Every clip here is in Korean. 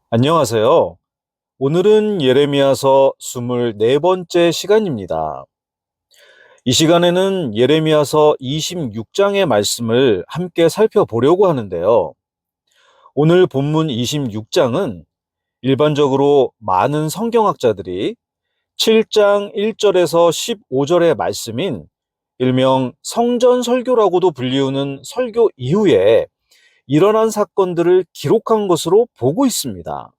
안녕하세요. 오늘은 예레미야서 24번째 시간입니다. 이 시간에는 예레미야서 26장의 말씀을 함께 살펴보려고 하는데요. 오늘 본문 26장은 일반적으로 많은 성경학자들이 7장 1절에서 15절의 말씀인 일명 성전 설교라고도 불리우는 설교 이후에 일어난 사건들을 기록한 것으로 보고 있습니다.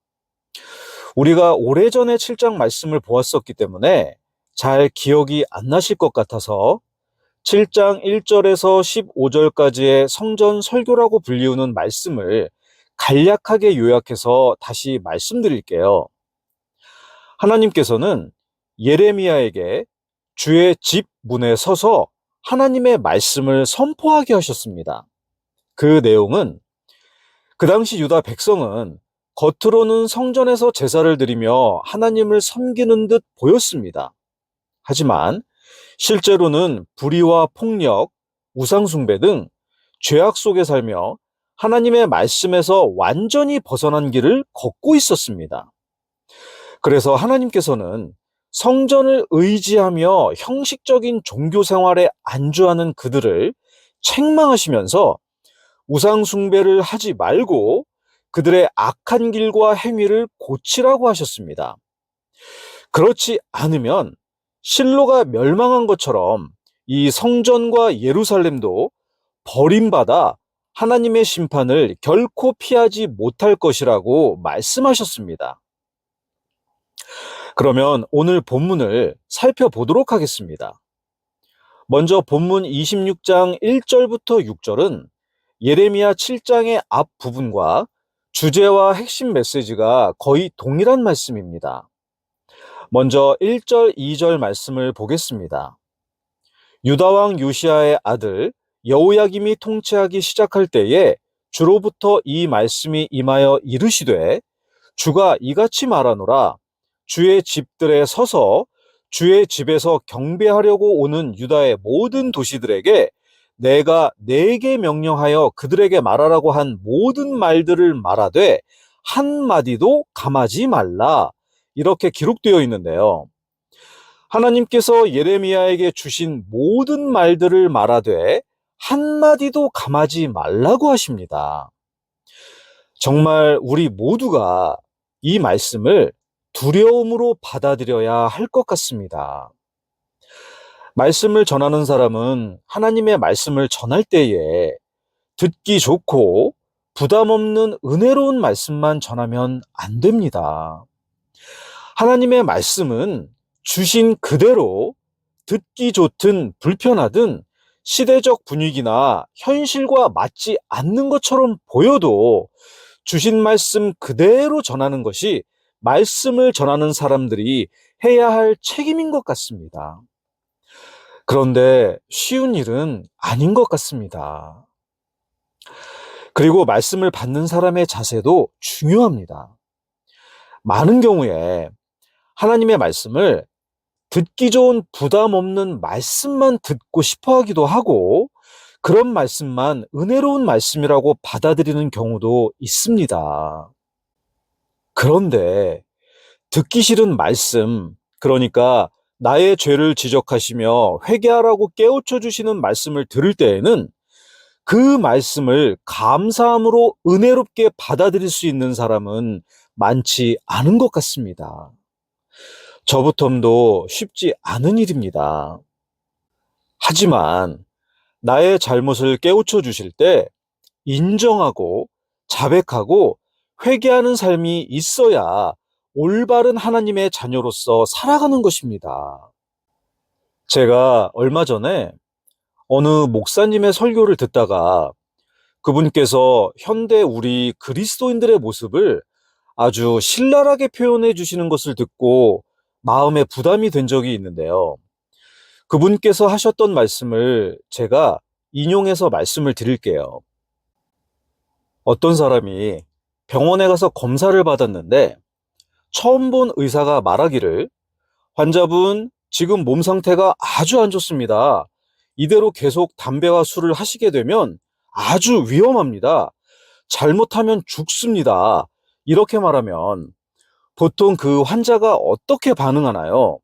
우리가 오래전에 7장 말씀을 보았었기 때문에 잘 기억이 안 나실 것 같아서 7장 1절에서 15절까지의 성전 설교라고 불리우는 말씀을 간략하게 요약해서 다시 말씀드릴게요. 하나님께서는 예레미야에게 주의 집 문에 서서 하나님의 말씀을 선포하게 하셨습니다. 그 내용은 그 당시 유다 백성은 겉으로는 성전에서 제사를 드리며 하나님을 섬기는 듯 보였습니다. 하지만 실제로는 불의와 폭력, 우상숭배 등 죄악 속에 살며 하나님의 말씀에서 완전히 벗어난 길을 걷고 있었습니다. 그래서 하나님께서는 성전을 의지하며 형식적인 종교 생활에 안주하는 그들을 책망하시면서 우상 숭배를 하지 말고 그들의 악한 길과 행위를 고치라고 하셨습니다. 그렇지 않으면 실로가 멸망한 것처럼 이 성전과 예루살렘도 버림받아 하나님의 심판을 결코 피하지 못할 것이라고 말씀하셨습니다. 그러면 오늘 본문을 살펴보도록 하겠습니다. 먼저 본문 26장 1절부터 6절은 예레미야 7장의 앞부분과 주제와 핵심 메시지가 거의 동일한 말씀입니다. 먼저 1절, 2절 말씀을 보겠습니다. 유다 왕 요시야의 아들 여호야김이 통치하기 시작할 때에 주로부터 이 말씀이 임하여 이르시되 주가 이같이 말하노라. 주의 집들에 서서 주의 집에서 경배하려고 오는 유다의 모든 도시들에게 내가 내게 명령하여 그들에게 말하라고 한 모든 말들을 말하되 한마디도 감하지 말라. 이렇게 기록되어 있는데요. 하나님께서 예레미야에게 주신 모든 말들을 말하되 한마디도 감하지 말라고 하십니다. 정말 우리 모두가 이 말씀을 두려움으로 받아들여야 할 것 같습니다. 말씀을 전하는 사람은 하나님의 말씀을 전할 때에 듣기 좋고 부담 없는 은혜로운 말씀만 전하면 안 됩니다. 하나님의 말씀은 주신 그대로 듣기 좋든 불편하든 시대적 분위기나 현실과 맞지 않는 것처럼 보여도 주신 말씀 그대로 전하는 것이 말씀을 전하는 사람들이 해야 할 책임인 것 같습니다. 그런데 쉬운 일은 아닌 것 같습니다. 그리고 말씀을 받는 사람의 자세도 중요합니다. 많은 경우에 하나님의 말씀을 듣기 좋은 부담 없는 말씀만 듣고 싶어 하기도 하고 그런 말씀만 은혜로운 말씀이라고 받아들이는 경우도 있습니다. 그런데 듣기 싫은 말씀, 그러니까 나의 죄를 지적하시며 회개하라고 깨우쳐 주시는 말씀을 들을 때에는 그 말씀을 감사함으로 은혜롭게 받아들일 수 있는 사람은 많지 않은 것 같습니다. 저부터도 쉽지 않은 일입니다. 하지만 나의 잘못을 깨우쳐 주실 때 인정하고 자백하고 회개하는 삶이 있어야 올바른 하나님의 자녀로서 살아가는 것입니다. 제가 얼마 전에 어느 목사님의 설교를 듣다가 그분께서 현대 우리 그리스도인들의 모습을 아주 신랄하게 표현해 주시는 것을 듣고 마음에 부담이 된 적이 있는데요. 그분께서 하셨던 말씀을 제가 인용해서 말씀을 드릴게요. 어떤 사람이 병원에 가서 검사를 받았는데 처음 본 의사가 말하기를 환자분 지금 몸 상태가 아주 안 좋습니다. 이대로 계속 담배와 술을 하시게 되면 아주 위험합니다. 잘못하면 죽습니다. 이렇게 말하면 보통 그 환자가 어떻게 반응하나요?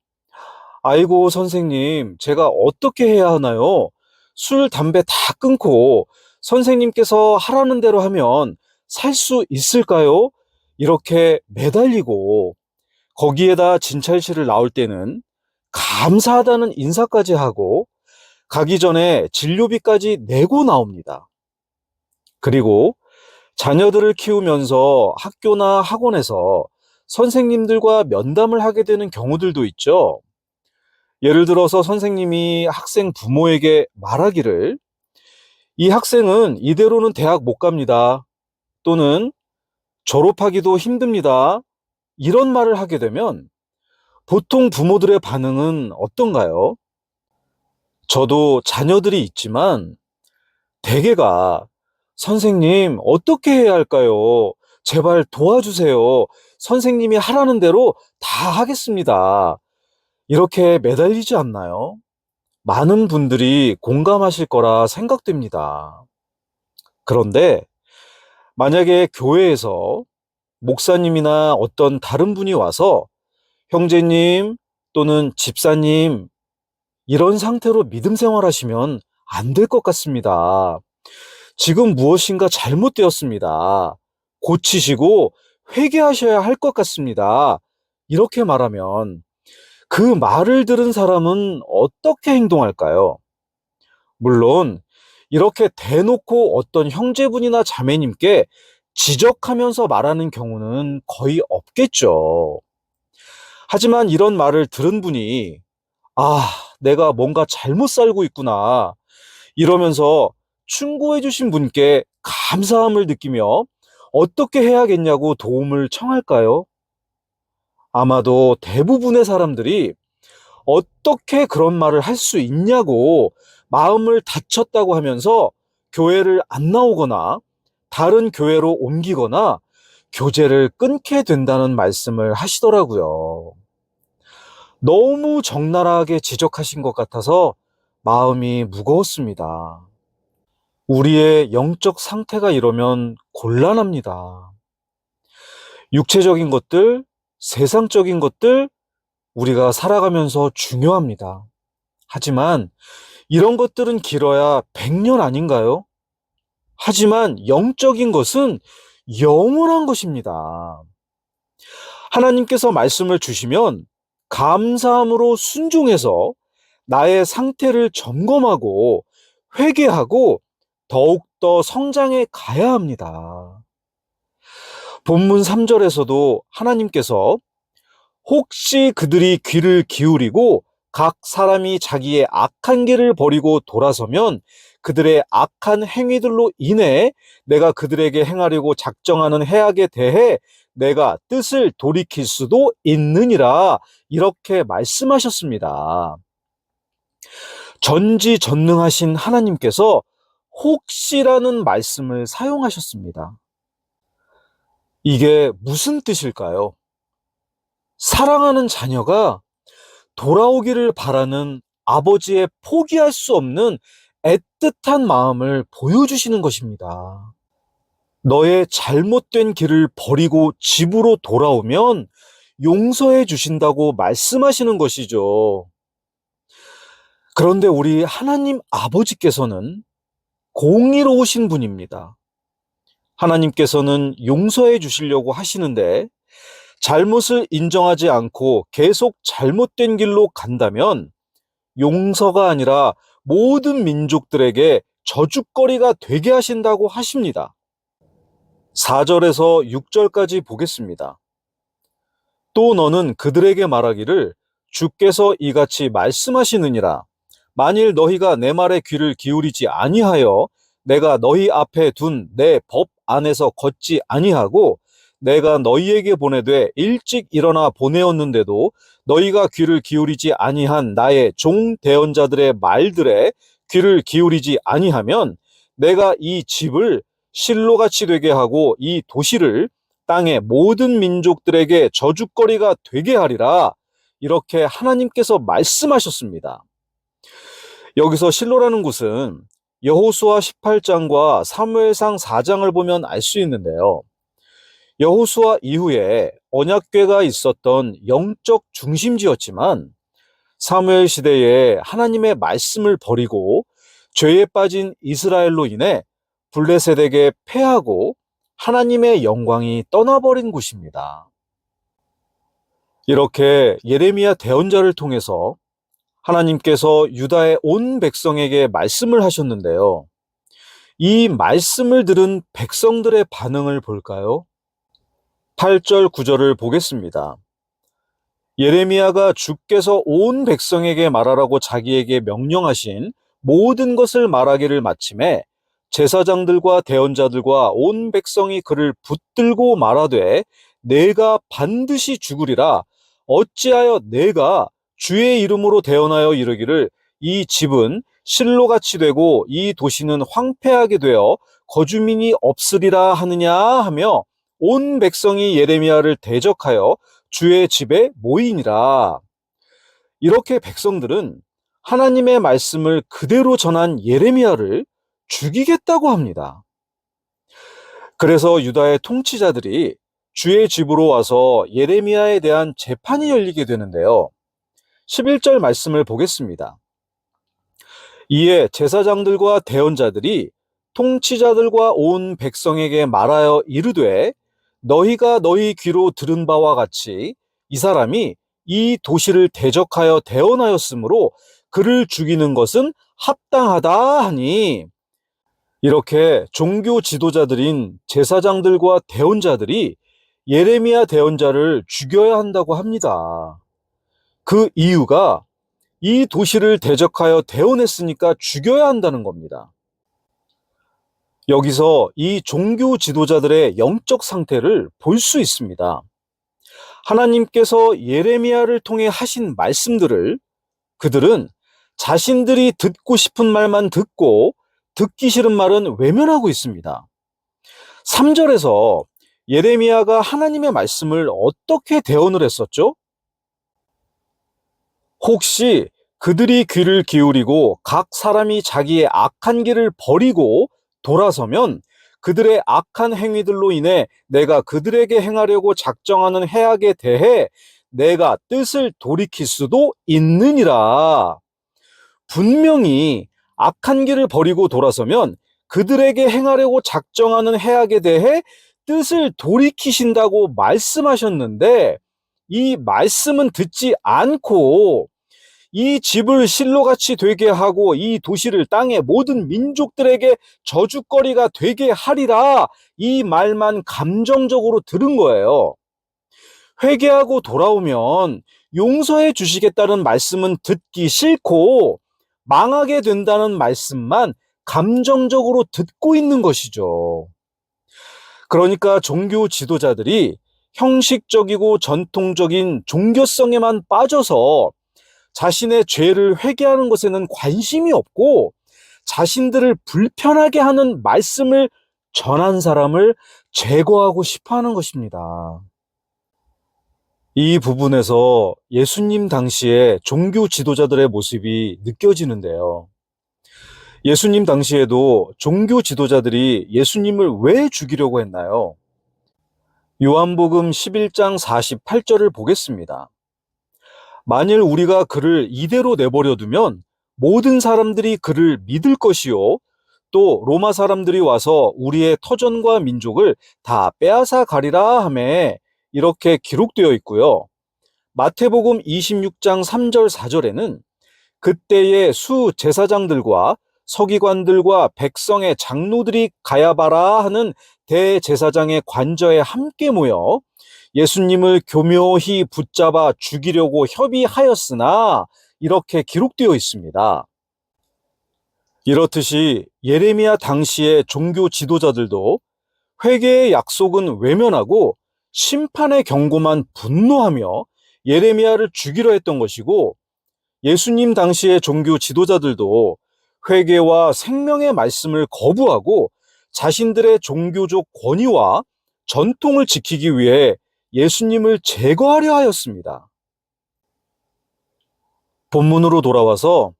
아이고, 선생님, 제가 어떻게 해야 하나요? 술, 담배 다 끊고 선생님께서 하라는 대로 하면 살 수 있을까요? 이렇게 매달리고 거기에다 진찰실을 나올 때는 감사하다는 인사까지 하고 가기 전에 진료비까지 내고 나옵니다. 그리고 자녀들을 키우면서 학교나 학원에서 선생님들과 면담을 하게 되는 경우들도 있죠. 예를 들어서 선생님이 학생 부모에게 말하기를 이 학생은 이대로는 대학 못 갑니다. 또는 졸업하기도 힘듭니다. 이런 말을 하게 되면 보통 부모들의 반응은 어떤가요? 저도 자녀들이 있지만 대개가 선생님 어떻게 해야 할까요? 제발 도와주세요. 선생님이 하라는 대로 다 하겠습니다. 이렇게 매달리지 않나요? 많은 분들이 공감하실 거라 생각됩니다. 그런데 만약에 교회에서 목사님이나 어떤 다른 분이 와서 형제님 또는 집사님 이런 상태로 믿음 생활하시면 안 될 것 같습니다. 지금 무엇인가 잘못되었습니다. 고치시고 회개하셔야 할 것 같습니다. 이렇게 말하면 그 말을 들은 사람은 어떻게 행동할까요? 물론 이렇게 대놓고 어떤 형제분이나 자매님께 지적하면서 말하는 경우는 거의 없겠죠. 하지만 이런 말을 들은 분이 아, 내가 뭔가 잘못 살고 있구나. 이러면서 충고해 주신 분께 감사함을 느끼며 어떻게 해야겠냐고 도움을 청할까요? 아마도 대부분의 사람들이 어떻게 그런 말을 할 수 있냐고 마음을 다쳤다고 하면서 교회를 안 나오거나 다른 교회로 옮기거나 교제를 끊게 된다는 말씀을 하시더라고요. 너무 적나라하게 지적하신 것 같아서 마음이 무거웠습니다. 우리의 영적 상태가 이러면 곤란합니다. 육체적인 것들, 세상적인 것들, 우리가 살아가면서 중요합니다. 하지만 이런 것들은 길어야 100년 아닌가요? 하지만 영적인 것은 영원한 것입니다. 하나님께서 말씀을 주시면 감사함으로 순종해서 나의 상태를 점검하고 회개하고 더욱더 성장해 가야 합니다. 본문 3절에서도 하나님께서 혹시 그들이 귀를 기울이고 각 사람이 자기의 악한 길을 버리고 돌아서면 그들의 악한 행위들로 인해 내가 그들에게 행하려고 작정하는 해악에 대해 내가 뜻을 돌이킬 수도 있느니라 이렇게 말씀하셨습니다. 전지전능하신 하나님께서 혹시라는 말씀을 사용하셨습니다. 이게 무슨 뜻일까요? 사랑하는 자녀가 돌아오기를 바라는 아버지의 포기할 수 없는 애틋한 마음을 보여주시는 것입니다. 너의 잘못된 길을 버리고 집으로 돌아오면 용서해 주신다고 말씀하시는 것이죠. 그런데 우리 하나님 아버지께서는 공의로우신 분입니다. 하나님께서는 용서해 주시려고 하시는데 잘못을 인정하지 않고 계속 잘못된 길로 간다면 용서가 아니라 모든 민족들에게 저주거리가 되게 하신다고 하십니다. 4절에서 6절까지 보겠습니다. 또 너는 그들에게 말하기를 주께서 이같이 말씀하시느니라. 만일 너희가 내 말에 귀를 기울이지 아니하여 내가 너희 앞에 둔 내 법 안에서 걷지 아니하고 내가 너희에게 보내되 일찍 일어나 보내었는데도 너희가 귀를 기울이지 아니한 나의 종 대언자들의 말들에 귀를 기울이지 아니하면 내가 이 집을 실로같이 되게 하고 이 도시를 땅의 모든 민족들에게 저주거리가 되게 하리라. 이렇게 하나님께서 말씀하셨습니다. 여기서 실로라는 곳은 여호수아 18장과 사무엘상 4장을 보면 알 수 있는데요. 여호수아 이후에 언약궤가 있었던 영적 중심지였지만 사무엘 시대에 하나님의 말씀을 버리고 죄에 빠진 이스라엘로 인해 블레셋에게 패하고 하나님의 영광이 떠나버린 곳입니다. 이렇게 예레미야 대언자를 통해서 하나님께서 유다의 온 백성에게 말씀을 하셨는데요. 이 말씀을 들은 백성들의 반응을 볼까요? 8절, 9절을 보겠습니다. 예레미야가 주께서 온 백성에게 말하라고 자기에게 명령하신 모든 것을 말하기를 마침에 제사장들과 대언자들과 온 백성이 그를 붙들고 말하되 내가 반드시 죽으리라. 어찌하여 내가 주의 이름으로 대언하여 이르기를 이 집은 실로같이 되고 이 도시는 황폐하게 되어 거주민이 없으리라 하느냐 하며 온 백성이 예레미야를 대적하여 주의 집에 모이니라. 이렇게 백성들은 하나님의 말씀을 그대로 전한 예레미야를 죽이겠다고 합니다. 그래서 유다의 통치자들이 주의 집으로 와서 예레미야에 대한 재판이 열리게 되는데요. 11절 말씀을 보겠습니다. 이에 제사장들과 대언자들이 통치자들과 온 백성에게 말하여 이르되 너희가 너희 귀로 들은 바와 같이 이 사람이 이 도시를 대적하여 대언하였으므로 그를 죽이는 것은 합당하다 하니, 이렇게 종교 지도자들인 제사장들과 대언자들이 예레미야 대언자를 죽여야 한다고 합니다. 그 이유가 이 도시를 대적하여 대언했으니까 죽여야 한다는 겁니다. 여기서 이 종교 지도자들의 영적 상태를 볼 수 있습니다. 하나님께서 예레미야를 통해 하신 말씀들을 그들은 자신들이 듣고 싶은 말만 듣고 듣기 싫은 말은 외면하고 있습니다. 3절에서 예레미야가 하나님의 말씀을 어떻게 대언을 했었죠? 혹시 그들이 귀를 기울이고 각 사람이 자기의 악한 길을 버리고 돌아서면 그들의 악한 행위들로 인해 내가 그들에게 행하려고 작정하는 해악에 대해 내가 뜻을 돌이킬 수도 있느니라. 분명히 악한 길을 버리고 돌아서면 그들에게 행하려고 작정하는 해악에 대해 뜻을 돌이키신다고 말씀하셨는데 이 말씀은 듣지 않고 이 집을 실로같이 되게 하고 이 도시를 땅의 모든 민족들에게 저주거리가 되게 하리라, 이 말만 감정적으로 들은 거예요. 회개하고 돌아오면 용서해 주시겠다는 말씀은 듣기 싫고 망하게 된다는 말씀만 감정적으로 듣고 있는 것이죠. 그러니까 종교 지도자들이 형식적이고 전통적인 종교성에만 빠져서 자신의 죄를 회개하는 것에는 관심이 없고 자신들을 불편하게 하는 말씀을 전한 사람을 제거하고 싶어 하는 것입니다. 이 부분에서 예수님 당시의 종교 지도자들의 모습이 느껴지는데요. 예수님 당시에도 종교 지도자들이 예수님을 왜 죽이려고 했나요? 요한복음 11장 48절을 보겠습니다. 만일 우리가 그를 이대로 내버려 두면 모든 사람들이 그를 믿을 것이요 또 로마 사람들이 와서 우리의 터전과 민족을 다 빼앗아 가리라 하매 이렇게 기록되어 있고요. 마태복음 26장 3절 4절에는 그때의 수 제사장들과 서기관들과 백성의 장로들이 가야바라 하는 대제사장의 관저에 함께 모여 예수님을 교묘히 붙잡아 죽이려고 협의하였으나 이렇게 기록되어 있습니다. 이렇듯이 예레미야 당시의 종교 지도자들도 회개의 약속은 외면하고 심판의 경고만 분노하며 예레미야를 죽이려 했던 것이고, 예수님 당시의 종교 지도자들도 회개와 생명의 말씀을 거부하고 자신들의 종교적 권위와 전통을 지키기 위해 예수님을 제거하려 하였습니다. 본문으로 돌아와서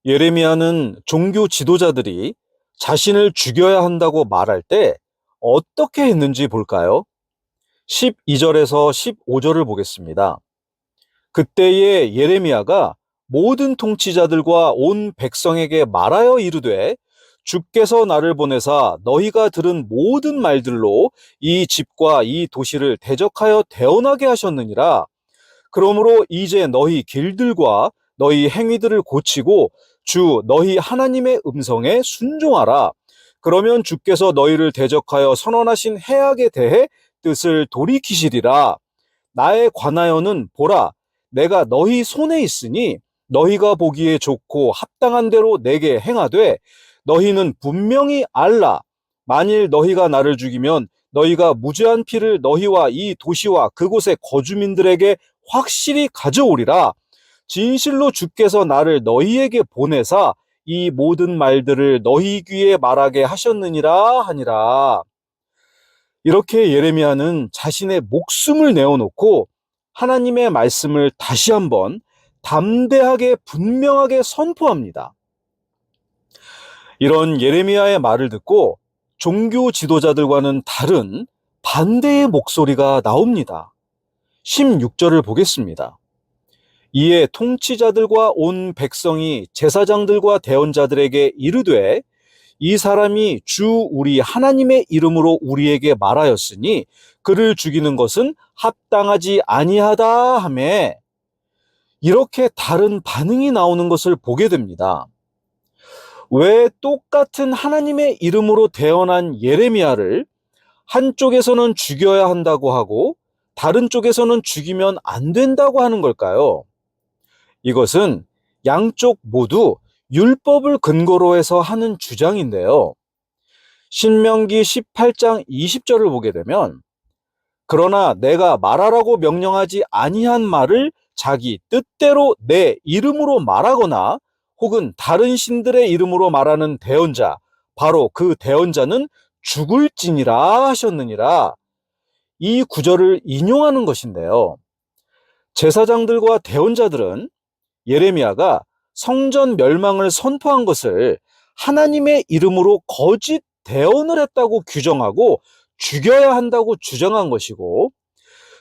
예레미야는 종교 지도자들이 자신을 죽여야 한다고 말할 때 어떻게 했는지 볼까요? 12절에서 15절을 보겠습니다. 그때에 예레미야가 모든 통치자들과 온 백성에게 말하여 이르되 주께서 나를 보내사 너희가 들은 모든 말들로 이 집과 이 도시를 대적하여 대언하게 하셨느니라. 그러므로 이제 너희 길들과 너희 행위들을 고치고 주 너희 하나님의 음성에 순종하라. 그러면 주께서 너희를 대적하여 선언하신 해악에 대해 뜻을 돌이키시리라. 나에 관하여는 보라, 내가 너희 손에 있으니 너희가 보기에 좋고 합당한 대로 내게 행하되 너희는 분명히 알라. 만일 너희가 나를 죽이면 너희가 무죄한 피를 너희와 이 도시와 그곳의 거주민들에게 확실히 가져오리라. 진실로 주께서 나를 너희에게 보내사 이 모든 말들을 너희 귀에 말하게 하셨느니라 하니라. 이렇게 예레미야는 자신의 목숨을 내어놓고 하나님의 말씀을 다시 한번 담대하게 분명하게 선포합니다. 이런 예레미야의 말을 듣고 종교 지도자들과는 다른 반대의 목소리가 나옵니다. 16절을 보겠습니다. 이에 통치자들과 온 백성이 제사장들과 대언자들에게 이르되 이 사람이 주 우리 하나님의 이름으로 우리에게 말하였으니 그를 죽이는 것은 합당하지 아니하다 하매, 이렇게 다른 반응이 나오는 것을 보게 됩니다. 왜 똑같은 하나님의 이름으로 대언한 예레미야를 한쪽에서는 죽여야 한다고 하고 다른 쪽에서는 죽이면 안 된다고 하는 걸까요? 이것은 양쪽 모두 율법을 근거로 해서 하는 주장인데요. 신명기 18장 20절을 보게 되면 그러나 내가 말하라고 명령하지 아니한 말을 자기 뜻대로 내 이름으로 말하거나 혹은 다른 신들의 이름으로 말하는 대언자, 바로 그 대언자는 죽을지니라 하셨느니라. 이 구절을 인용하는 것인데요. 제사장들과 대언자들은 예레미야가 성전 멸망을 선포한 것을 하나님의 이름으로 거짓 대언을 했다고 규정하고 죽여야 한다고 주장한 것이고,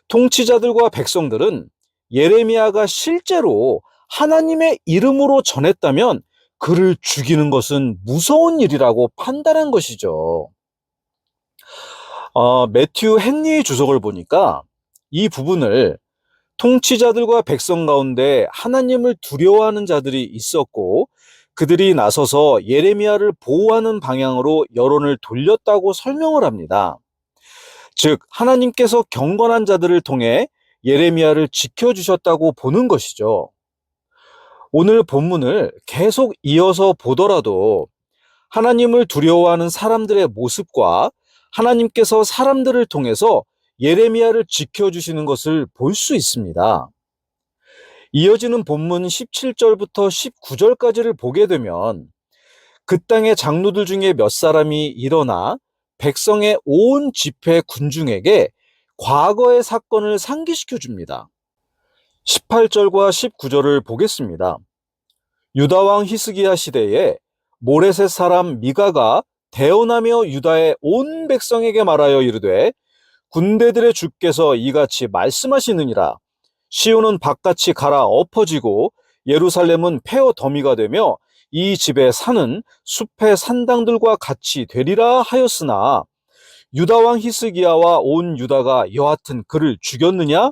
통치자들과 백성들은 예레미야가 실제로 하나님의 이름으로 전했다면 그를 죽이는 것은 무서운 일이라고 판단한 것이죠. 매튜 헨리 주석을 보니까 이 부분을 통치자들과 백성 가운데 하나님을 두려워하는 자들이 있었고 그들이 나서서 예레미야를 보호하는 방향으로 여론을 돌렸다고 설명을 합니다. 즉 하나님께서 경건한 자들을 통해 예레미야를 지켜주셨다고 보는 것이죠. 오늘 본문을 계속 이어서 보더라도 하나님을 두려워하는 사람들의 모습과 하나님께서 사람들을 통해서 예레미야를 지켜주시는 것을 볼 수 있습니다. 이어지는 본문 17절부터 19절까지를 보게 되면 그 땅의 장로들 중에 몇 사람이 일어나 백성의 온 집회 군중에게 과거의 사건을 상기시켜 줍니다. 18절과 19절을 보겠습니다. 유다왕 히스기야 시대에 모레셋 사람 미가가 대언하며 유다의 온 백성에게 말하여 이르되 군대들의 주께서 이같이 말씀하시느니라. 시온은 바깥이 갈아 엎어지고 예루살렘은 폐허 더미가 되며 이 집의 산은 숲의 산당들과 같이 되리라 하였으나 유다 왕 히스기야와 온 유다가 여하튼 그를 죽였느냐?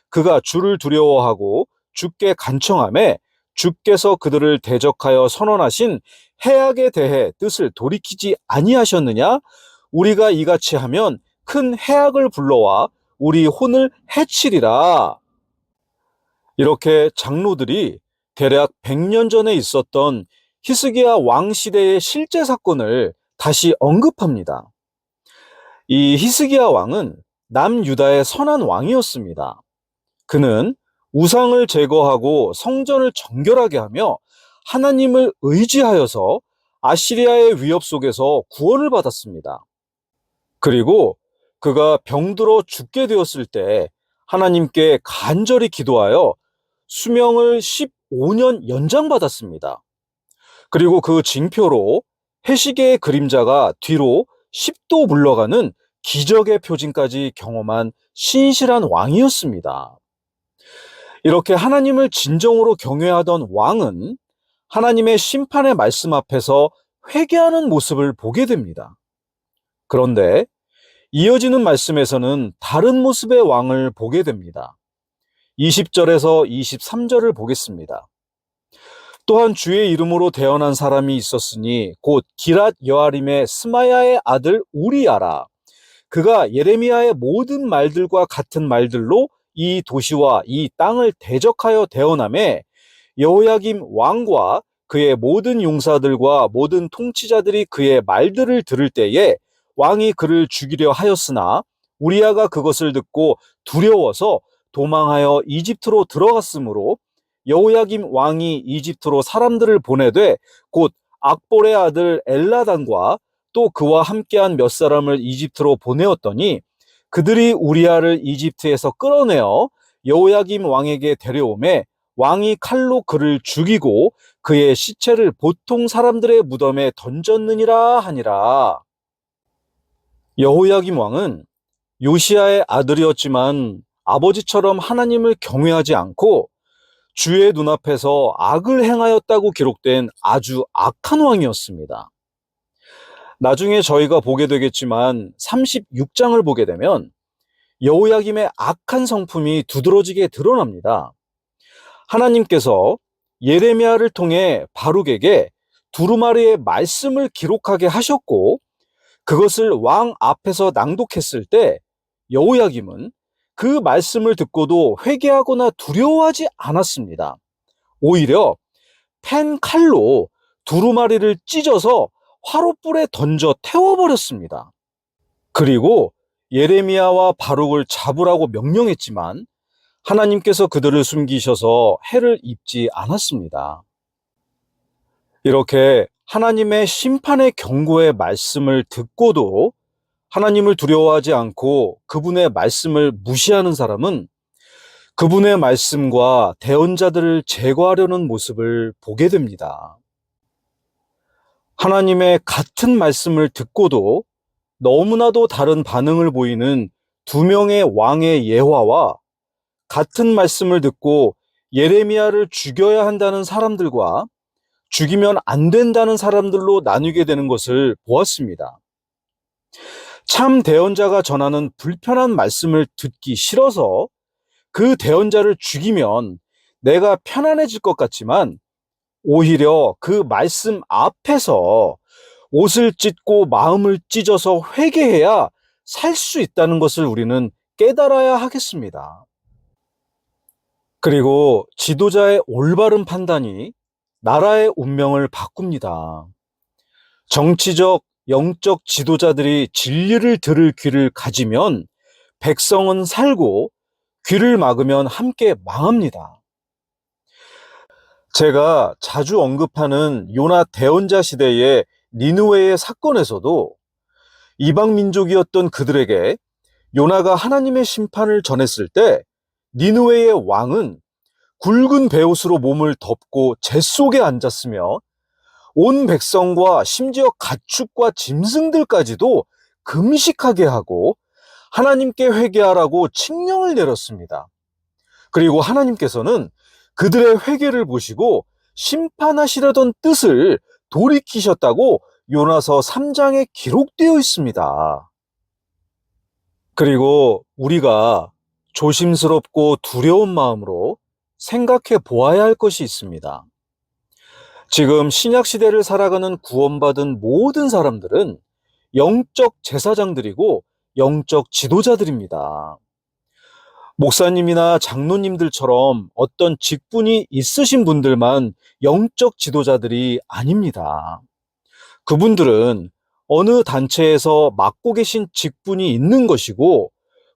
그가 주를 두려워하고 주께 간청하매 주께서 그들을 대적하여 선언하신 해악에 대해 뜻을 돌이키지 아니하셨느냐? 우리가 이같이 하면 큰 해악을 불러와 우리 혼을 해치리라. 이렇게 장로들이 대략 100년 전에 있었던 히스기야 왕 시대의 실제 사건을 다시 언급합니다. 이 히스기야 왕은 남유다의 선한 왕이었습니다. 그는 우상을 제거하고 성전을 정결하게 하며 하나님을 의지하여서 아시리아의 위협 속에서 구원을 받았습니다. 그리고 그가 병들어 죽게 되었을 때 하나님께 간절히 기도하여 수명을 15년 연장받았습니다. 그리고 그 징표로 해시계의 그림자가 뒤로 10도 물러가는 기적의 표징까지 경험한 신실한 왕이었습니다. 이렇게 하나님을 진정으로 경외하던 왕은 하나님의 심판의 말씀 앞에서 회개하는 모습을 보게 됩니다. 그런데 이어지는 말씀에서는 다른 모습의 왕을 보게 됩니다. 20절에서 23절을 보겠습니다. 또한 주의 이름으로 대언한 사람이 있었으니 곧 기랏 여아림의 스마야의 아들 우리야라. 그가 예레미야의 모든 말들과 같은 말들로 이 도시와 이 땅을 대적하여 대언하매 여호야김 왕과 그의 모든 용사들과 모든 통치자들이 그의 말들을 들을 때에 왕이 그를 죽이려 하였으나 우리야가 그것을 듣고 두려워서 도망하여 이집트로 들어갔으므로 여호야김 왕이 이집트로 사람들을 보내되 곧 악볼의 아들 엘라단과 또 그와 함께한 몇 사람을 이집트로 보내었더니 그들이 우리야를 이집트에서 끌어내어 여호야김 왕에게 데려오매 왕이 칼로 그를 죽이고 그의 시체를 보통 사람들의 무덤에 던졌느니라 하니라. 여호야김 왕은 요시야의 아들이었지만 아버지처럼 하나님을 경외하지 않고 주의 눈앞에서 악을 행하였다고 기록된 아주 악한 왕이었습니다. 나중에 저희가 보게 되겠지만 36장을 보게 되면 여호야김의 악한 성품이 두드러지게 드러납니다. 하나님께서 예레미야를 통해 바룩에게 두루마리의 말씀을 기록하게 하셨고 그것을 왕 앞에서 낭독했을 때 여호야김은 그 말씀을 듣고도 회개하거나 두려워하지 않았습니다. 오히려 펜 칼로 두루마리를 찢어서 화롯불에 던져 태워버렸습니다. 그리고 예레미야와 바룩을 잡으라고 명령했지만 하나님께서 그들을 숨기셔서 해를 입지 않았습니다. 이렇게 하나님의 심판의 경고의 말씀을 듣고도 하나님을 두려워하지 않고 그분의 말씀을 무시하는 사람은 그분의 말씀과 대언자들을 제거하려는 모습을 보게 됩니다. 하나님의 같은 말씀을 듣고도 너무나도 다른 반응을 보이는 두 명의 왕의 예화와 같은 말씀을 듣고 예레미야를 죽여야 한다는 사람들과 죽이면 안 된다는 사람들로 나뉘게 되는 것을 보았습니다. 참 대언자가 전하는 불편한 말씀을 듣기 싫어서 그 대언자를 죽이면 내가 편안해질 것 같지만 오히려 그 말씀 앞에서 옷을 찢고 마음을 찢어서 회개해야 살 수 있다는 것을 우리는 깨달아야 하겠습니다. 그리고 지도자의 올바른 판단이 나라의 운명을 바꿉니다. 정치적, 영적 지도자들이 진리를 들을 귀를 가지면 백성은 살고 귀를 막으면 함께 망합니다. 제가 자주 언급하는 요나 대언자 시대의 니느웨의 사건에서도 이방 민족이었던 그들에게 요나가 하나님의 심판을 전했을 때 니느웨의 왕은 굵은 베옷으로 몸을 덮고 재 속에 앉았으며 온 백성과 심지어 가축과 짐승들까지도 금식하게 하고 하나님께 회개하라고 칙령을 내렸습니다. 그리고 하나님께서는 그들의 회개를 보시고 심판하시려던 뜻을 돌이키셨다고 요나서 3장에 기록되어 있습니다. 그리고 우리가 조심스럽고 두려운 마음으로 생각해 보아야 할 것이 있습니다. 지금 신약 시대를 살아가는 구원받은 모든 사람들은 영적 제사장들이고 영적 지도자들입니다. 목사님이나 장로님들처럼 어떤 직분이 있으신 분들만 영적 지도자들이 아닙니다. 그분들은 어느 단체에서 맡고 계신 직분이 있는 것이고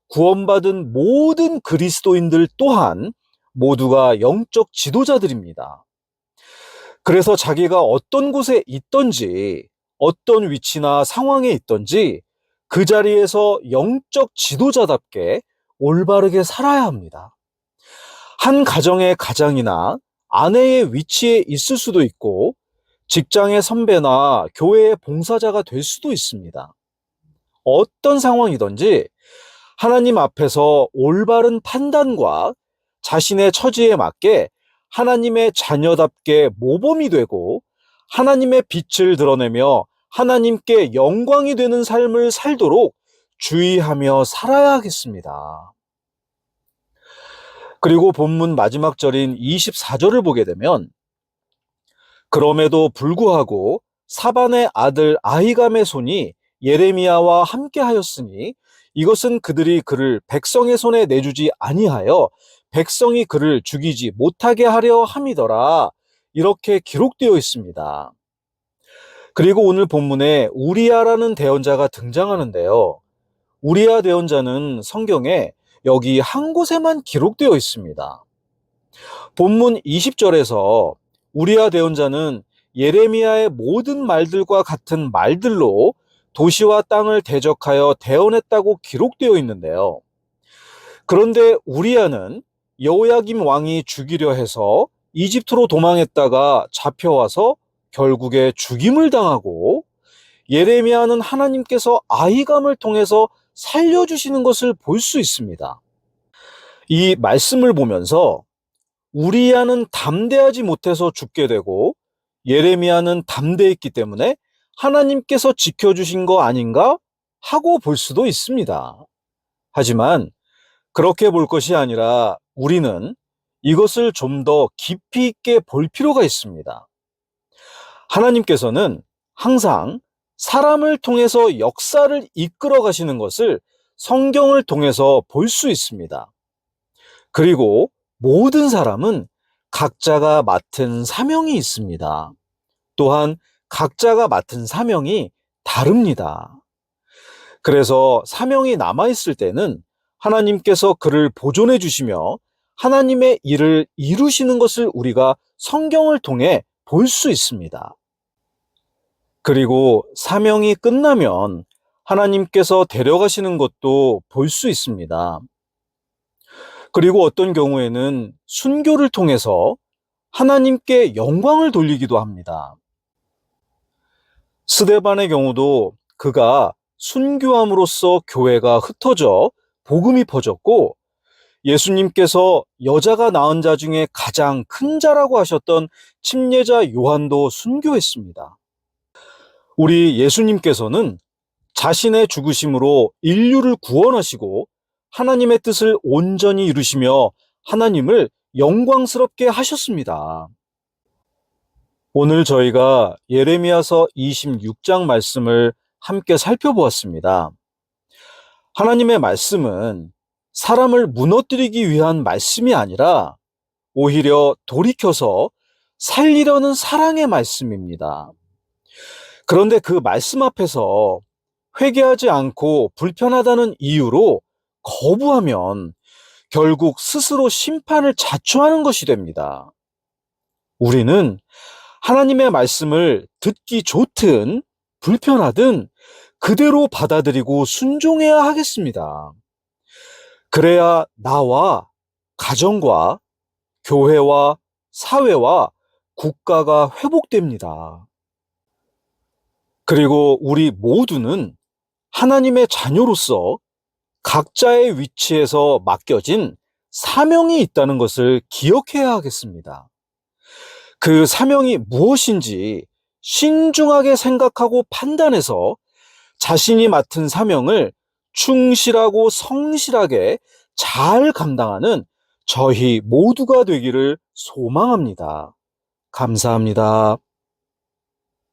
구원받은 모든 그리스도인들 또한 모두가 영적 지도자들입니다. 그래서 자기가 어떤 곳에 있든지 어떤 위치나 상황에 있든지 그 자리에서 영적 지도자답게 올바르게 살아야 합니다. 한 가정의 가장이나 아내의 위치에 있을 수도 있고 직장의 선배나 교회의 봉사자가 될 수도 있습니다. 어떤 상황이든지 하나님 앞에서 올바른 판단과 자신의 처지에 맞게 하나님의 자녀답게 모범이 되고 하나님의 빛을 드러내며 하나님께 영광이 되는 삶을 살도록 주의하며 살아야 하겠습니다. 그리고 본문 마지막 절인 24절을 보게 되면 그럼에도 불구하고 사반의 아들 아히감의 손이 예레미야와 함께 하였으니 이것은 그들이 그를 백성의 손에 내주지 아니하여 백성이 그를 죽이지 못하게 하려 함이더라. 이렇게 기록되어 있습니다. 그리고 오늘 본문에 우리야라는 대언자가 등장하는데요. 우리야 대언자는 성경에 여기 한 곳에만 기록되어 있습니다. 본문 20절에서 우리야 대언자는 예레미야의 모든 말들과 같은 말들로 도시와 땅을 대적하여 대언했다고 기록되어 있는데요. 그런데 우리야는 여호야김 왕이 죽이려 해서 이집트로 도망했다가 잡혀와서 결국에 죽임을 당하고 예레미야는 하나님께서 아히감을 통해서 살려주시는 것을 볼 수 있습니다. 이 말씀을 보면서 우리야는 담대하지 못해서 죽게 되고 예레미야는 담대했기 때문에 하나님께서 지켜주신 거 아닌가 하고 볼 수도 있습니다. 하지만 그렇게 볼 것이 아니라 우리는 이것을 좀 더 깊이 있게 볼 필요가 있습니다. 하나님께서는 항상 사람을 통해서 역사를 이끌어 가시는 것을 성경을 통해서 볼 수 있습니다. 그리고 모든 사람은 각자가 맡은 사명이 있습니다. 또한 각자가 맡은 사명이 다릅니다. 그래서 사명이 남아있을 때는 하나님께서 그를 보존해 주시며 하나님의 일을 이루시는 것을 우리가 성경을 통해 볼 수 있습니다. 그리고 사명이 끝나면 하나님께서 데려가시는 것도 볼 수 있습니다. 그리고 어떤 경우에는 순교를 통해서 하나님께 영광을 돌리기도 합니다. 스데반의 경우도 그가 순교함으로써 교회가 흩어져 복음이 퍼졌고 예수님께서 여자가 낳은 자 중에 가장 큰 자라고 하셨던 침례자 요한도 순교했습니다. 우리 예수님께서는 자신의 죽으심으로 인류를 구원하시고 하나님의 뜻을 온전히 이루시며 하나님을 영광스럽게 하셨습니다. 오늘 저희가 예레미야서 26장 말씀을 함께 살펴보았습니다. 하나님의 말씀은 사람을 무너뜨리기 위한 말씀이 아니라 오히려 돌이켜서 살리려는 사랑의 말씀입니다. 그런데 그 말씀 앞에서 회개하지 않고 불편하다는 이유로 거부하면 결국 스스로 심판을 자초하는 것이 됩니다. 우리는 하나님의 말씀을 듣기 좋든 불편하든 그대로 받아들이고 순종해야 하겠습니다. 그래야 나와 가정과 교회와 사회와 국가가 회복됩니다. 그리고 우리 모두는 하나님의 자녀로서 각자의 위치에서 맡겨진 사명이 있다는 것을 기억해야 하겠습니다. 그 사명이 무엇인지 신중하게 생각하고 판단해서 자신이 맡은 사명을 충실하고 성실하게 잘 감당하는 저희 모두가 되기를 소망합니다. 감사합니다.